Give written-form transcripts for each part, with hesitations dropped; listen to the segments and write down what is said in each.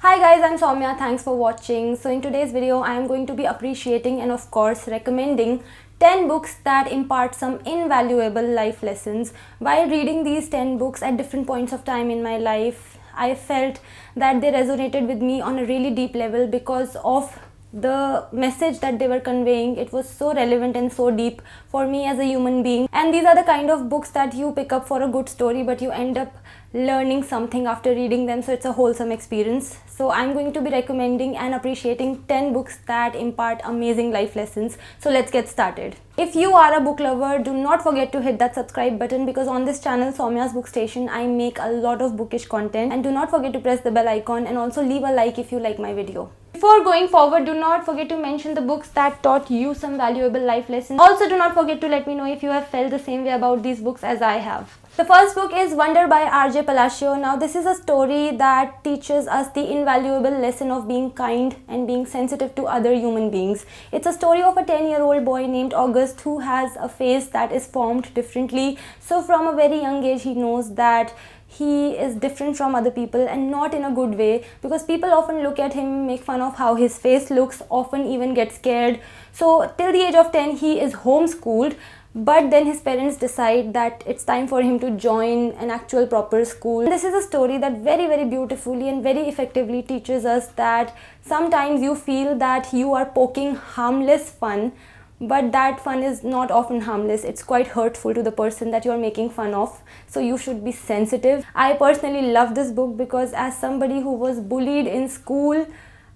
Hi guys, I'm Saumya. Thanks for watching. So in today's video, I am going to be appreciating and of course recommending 10 books that impart some invaluable life lessons. While reading these 10 books at different points of time in my life, I felt that they resonated with me on a really deep level because of the message that they were conveying. It was so relevant and so deep for me as a human being. And these are the kind of books that you pick up for a good story, but you end up learning something after reading them, so it's a wholesome experience. So I'm going to be recommending and appreciating 10 books that impart amazing life lessons. So let's get started. If you are a book lover, do not forget to hit that subscribe button because on this channel, Saumya's Bookstation, I make a lot of bookish content. And do not forget to press the bell icon and also leave a like if you like my video. Before going forward, do not forget to mention the books that taught you some valuable life lessons. Also, do not forget to let me know if you have felt the same way about these books as I have. The first book is Wonder by R.J. Palacio. Now, this is a story that teaches us the invaluable lesson of being kind and being sensitive to other human beings. It's a story of a 10-year-old boy named August who has a face that is formed differently. So from a very young age, he knows that he is different from other people and not in a good way, because people often look at him, make fun of how his face looks, often even get scared. So till the age of 10, he is homeschooled. But then his parents decide that it's time for him to join an actual proper school. This is a story that very beautifully and very effectively teaches us that sometimes you feel that you are poking harmless fun, but that fun is not often harmless. It's quite hurtful to the person that you're making fun of. So you should be sensitive. I personally love this book because as somebody who was bullied in school,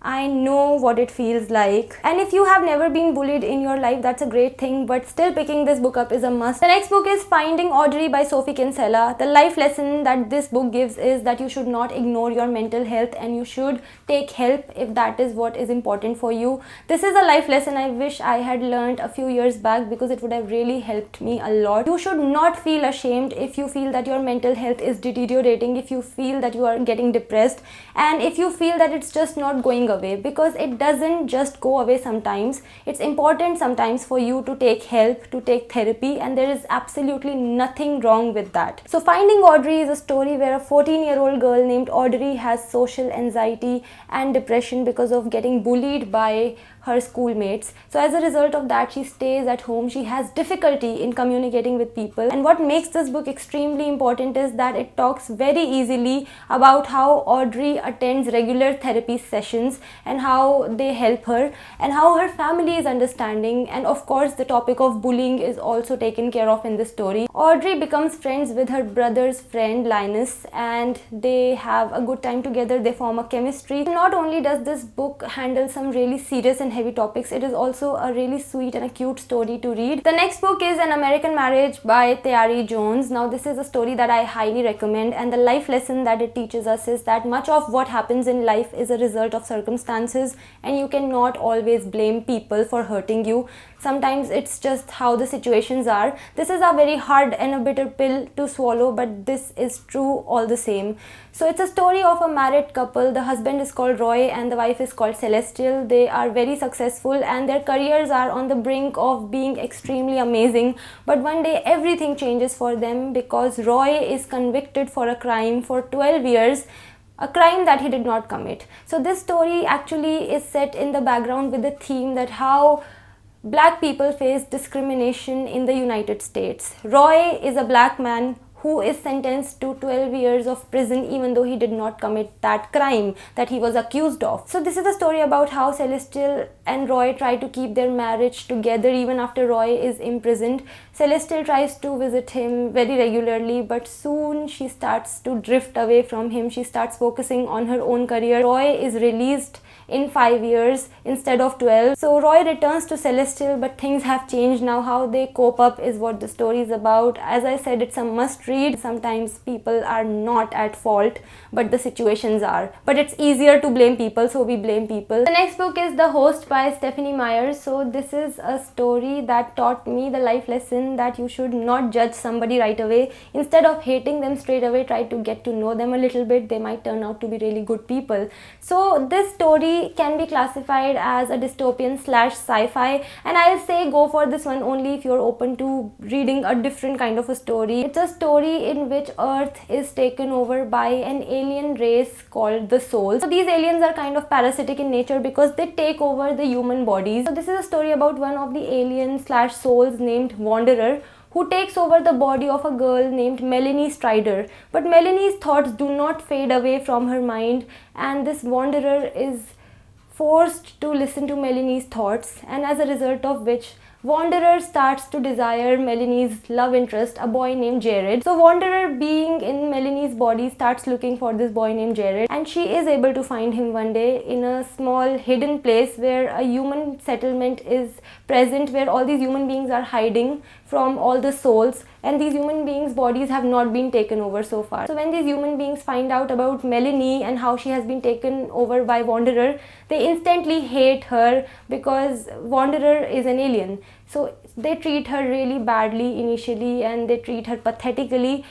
I know what it feels like. And if you have never been bullied in your life, that's a great thing, but still picking this book up is a must. The next book is Finding Audrey by Sophie Kinsella. The life lesson that this book gives is that you should not ignore your mental health and you should take help if that is what is important for you. This is a life lesson I wish I had learned a few years back because it would have really helped me a lot. You should not feel ashamed if you feel that your mental health is deteriorating, if you feel that you are getting depressed, and if you feel that it's just not going away, because it doesn't just go away sometimes. It's important sometimes for you to take help, to take therapy, and there is absolutely nothing wrong with that. So Finding Audrey is a story where a 14-year-old girl named Audrey has social anxiety and depression because of getting bullied by her schoolmates. So as a result of that, she stays at home. She has difficulty in communicating with people. And what makes this book extremely important is that it talks very easily about how Audrey attends regular therapy sessions and how they help her and how her family is understanding. And of course, the topic of bullying is also taken care of in this story. Audrey becomes friends with her brother's friend Linus and they have a good time together. They form a chemistry. Not only does this book handle some really serious and heavy topics, it is also a really sweet and a cute story to read. The next book is An American Marriage by Tayari Jones. Now this is a story that I highly recommend, and the life lesson that it teaches us is that much of what happens in life is a result of circumstances and you cannot always blame people for hurting you. Sometimes it's just how the situations are. This is a very hard and a bitter pill to swallow, but this is true all the same. So it's a story of a married couple. The husband is called Roy and the wife is called Celestial. They are very successful and their careers are on the brink of being extremely amazing. But one day everything changes for them because Roy is convicted for a crime for 12 years. A crime that he did not commit. So this story actually is set in the background with the theme that how black people face discrimination in the United States. Roy is a black man who is sentenced to 12 years of prison even though he did not commit that crime that he was accused of. So this is a story about how Celestial and Roy try to keep their marriage together even after Roy is imprisoned. Celestial tries to visit him very regularly, but soon she starts to drift away from him. She starts focusing on her own career. Roy is released in 5 years instead of 12. So Roy returns to Celestial, but things have changed now. How they cope up is what the story is about. As I said, it's a must read. Sometimes people are not at fault, but the situations are. But it's easier to blame people, so we blame people. The next book is The Host by Stephanie Meyer. So this is a story that taught me the life lesson that you should not judge somebody right away. Instead of hating them straight away, try to get to know them a little bit. They might turn out to be really good people. So this story can be classified as a dystopian / sci-fi, and I'll say go for this one only if you're open to reading a different kind of a story. It's a story story in which Earth is taken over by an alien race called the Souls. So these aliens are kind of parasitic in nature because they take over the human bodies. So this is a story about one of the aliens slash souls named Wanderer, who takes over the body of a girl named Melanie Strider. But Melanie's thoughts do not fade away from her mind, and this Wanderer is forced to listen to Melanie's thoughts, and as a result of which Wanderer starts to desire Melanie's love interest, a boy named Jared. So Wanderer, being in Melanie's body, starts looking for this boy named Jared, and she is able to find him one day in a small hidden place where a human settlement is present, where all these human beings are hiding from all the souls, and these human beings' bodies have not been taken over so far. So when these human beings find out about Melanie and how she has been taken over by Wanderer, they instantly hate her because Wanderer is an alien. So they treat her really badly initially, and they treat her pathetically,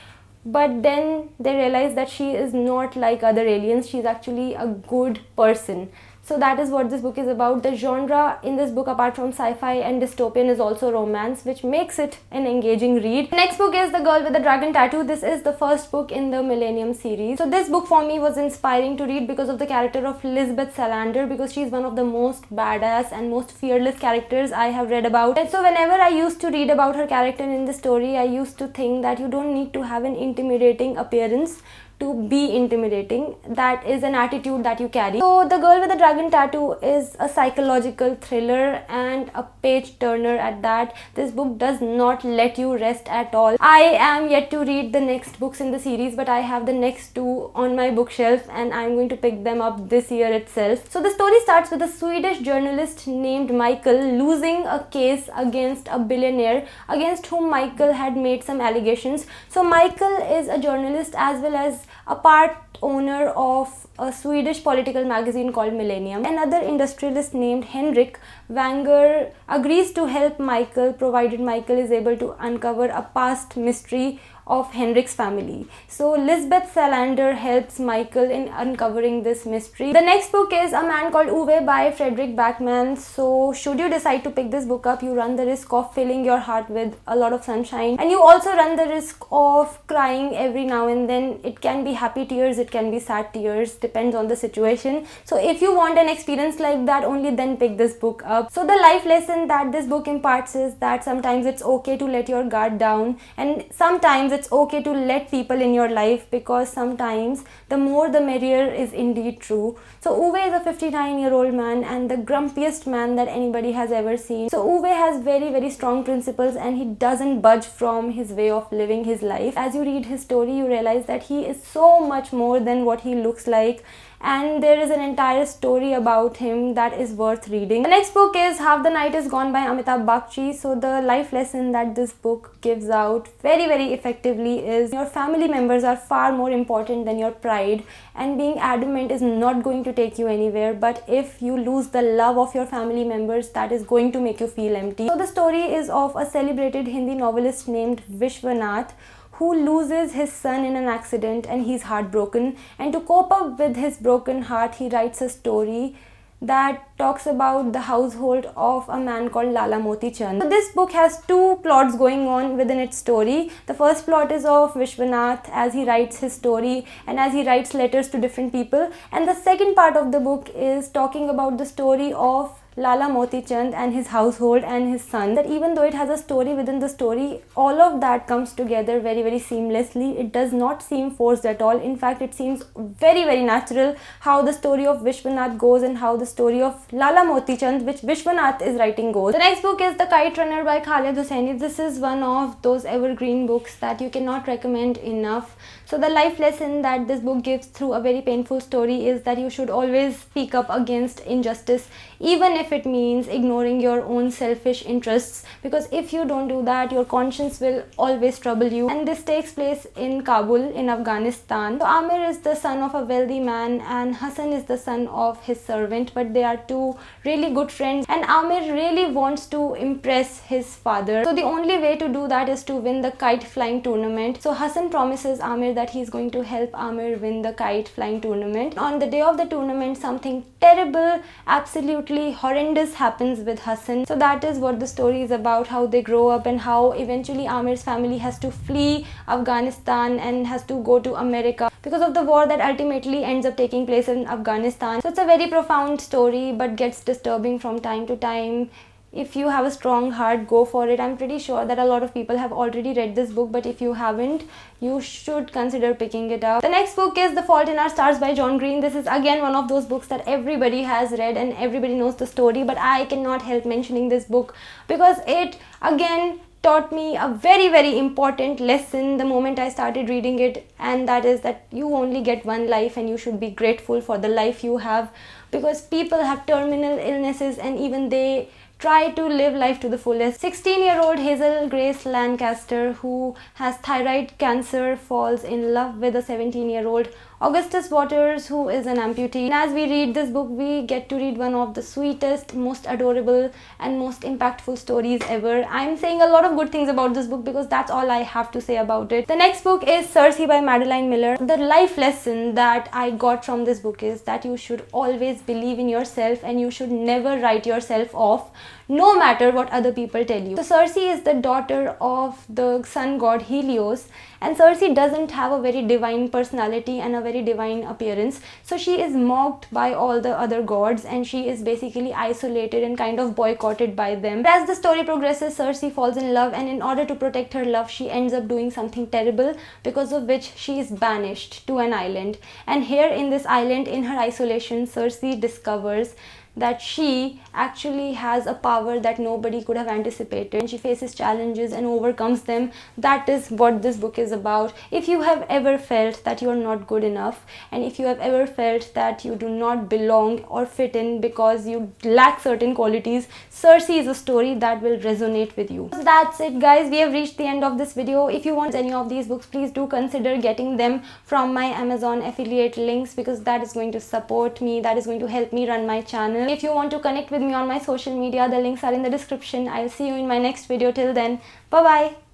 but then they realize that she is not like other aliens. She's actually a good person. So that is what this book is about. The genre in this book, apart from sci-fi and dystopian, is also romance, which makes it an engaging read. The next book is The Girl with the Dragon Tattoo. This is the first book in the Millennium series. So this book for me was inspiring to read because of the character of Lisbeth Salander, because she's one of the most badass and most fearless characters I have read about. And so whenever I used to read about her character in the story, I used to think that you don't need to have an intimidating appearance to be intimidating. That is an attitude that you carry. So The Girl with the Dragon Tattoo is a psychological thriller and a page turner at that. This book does not let you rest at all. I am yet to read the next books in the series, but I have the next two on my bookshelf and I'm going to pick them up this year itself. So the story starts with a Swedish journalist named Michael losing a case against a billionaire against whom Michael had made some allegations. So Michael is a journalist as well as a part owner of a Swedish political magazine called Millennium. Another industrialist named Henrik Wanger agrees to help Michael, provided Michael is able to uncover a past mystery of Henrik's family. So Lisbeth Salander helps Michael in uncovering this mystery. The next book is A Man Called Uwe by Fredrik Backman. So should you decide to pick this book up, you run the risk of filling your heart with a lot of sunshine, and you also run the risk of crying every now and then. It can be happy tears, it can be sad tears, depends on the situation. So if you want an experience like that, only then pick this book up. So the life lesson that this book imparts is that sometimes it's okay to let your guard down, and sometimes it's okay to let people in your life, because sometimes the more the merrier is indeed true. So Uwe is a 59-year-old man and the grumpiest man that anybody has ever seen. So Uwe has very strong principles and he doesn't budge from his way of living his life. As you read his story, you realize that he is so much more than what he looks like, and there is an entire story about him that is worth reading. The next book is Half the Night is Gone by Amitabh Bakshi. So the life lesson that this book gives out very effectively is your family members are far more important than your pride, and being adamant is not going to take you anywhere. But if you lose the love of your family members, that is going to make you feel empty. So the story is of a celebrated Hindi novelist named Vishwanath, who loses his son in an accident and he's heartbroken, and to cope up with his broken heart, he writes a story that talks about the household of a man called Lala Moti Chand. So this book has two plots going on within its story. The first plot is of Vishwanath as he writes his story and as he writes letters to different people, and the second part of the book is talking about the story of Lala Moti Chand and his household and his son. That even though it has a story within the story, all of that comes together very seamlessly. It does not seem forced at all. In fact, it seems very natural how the story of Vishwanath goes and how the story of Lala Moti Chand, which Vishwanath is writing, goes. The next book is The Kite Runner by Khaled Hosseini. This is one of those evergreen books that you cannot recommend enough. So the life lesson that this book gives through a very painful story is that you should always speak up against injustice, even if it means ignoring your own selfish interests, because if you don't do that, your conscience will always trouble you. And this takes place in Kabul in Afghanistan. So Amir is the son of a wealthy man and Hassan is the son of his servant, but they are two really good friends, and Amir really wants to impress his father. So the only way to do that is to win the kite flying tournament. So Hassan promises Amir that he is going to help Amir win the kite flying tournament. On the day of the tournament, something terrible, absolutely horrible horrendous happens with Hassan. So that is what the story is about, how they grow up and how eventually Amir's family has to flee Afghanistan and has to go to America because of the war that ultimately ends up taking place in Afghanistan. So it's a very profound story but gets disturbing from time to time. If you have a strong heart, go for it. I'm pretty sure that a lot of people have already read this book, but if you haven't, you should consider picking it up. The next book is The Fault in Our Stars by John Green. This is again one of those books that everybody has read and everybody knows the story, but I cannot help mentioning this book because it again taught me a very important lesson the moment I started reading it, and that is that you only get one life and you should be grateful for the life you have, because people have terminal illnesses and even they try to live life to the fullest. 16-year-old Hazel Grace Lancaster, who has thyroid cancer, falls in love with a 17-year-old Augustus Waters, who is an amputee. And as we read this book, we get to read one of the sweetest, most adorable and most impactful stories ever. I'm saying a lot of good things about this book because that's all I have to say about it. The next book is Circe by Madeline Miller. The life lesson that I got from this book is that you should always believe in yourself and you should never write yourself off, no matter what other people tell you. So Circe is the daughter of the sun god Helios, and Circe doesn't have a very divine personality and a very divine appearance, so she is mocked by all the other gods and she is basically isolated and kind of boycotted by them. But as the story progresses, Circe falls in love, and in order to protect her love, she ends up doing something terrible, because of which she is banished to an island. And here in this island, in her isolation, Circe discovers that she actually has a power that nobody could have anticipated, and she faces challenges and overcomes them. That is what this book is about. If you have ever felt that you are not good enough, and if you have ever felt that you do not belong or fit in because you lack certain qualities, Circe is a story that will resonate with you. So that's it, guys. We have reached the end of this video. If you want any of these books, please do consider getting them from my Amazon affiliate links, because that is going to support me, that is going to help me run my channel. If you want to connect with me on my social media, the links are in the description. I'll see you in my next video. Till then, bye bye.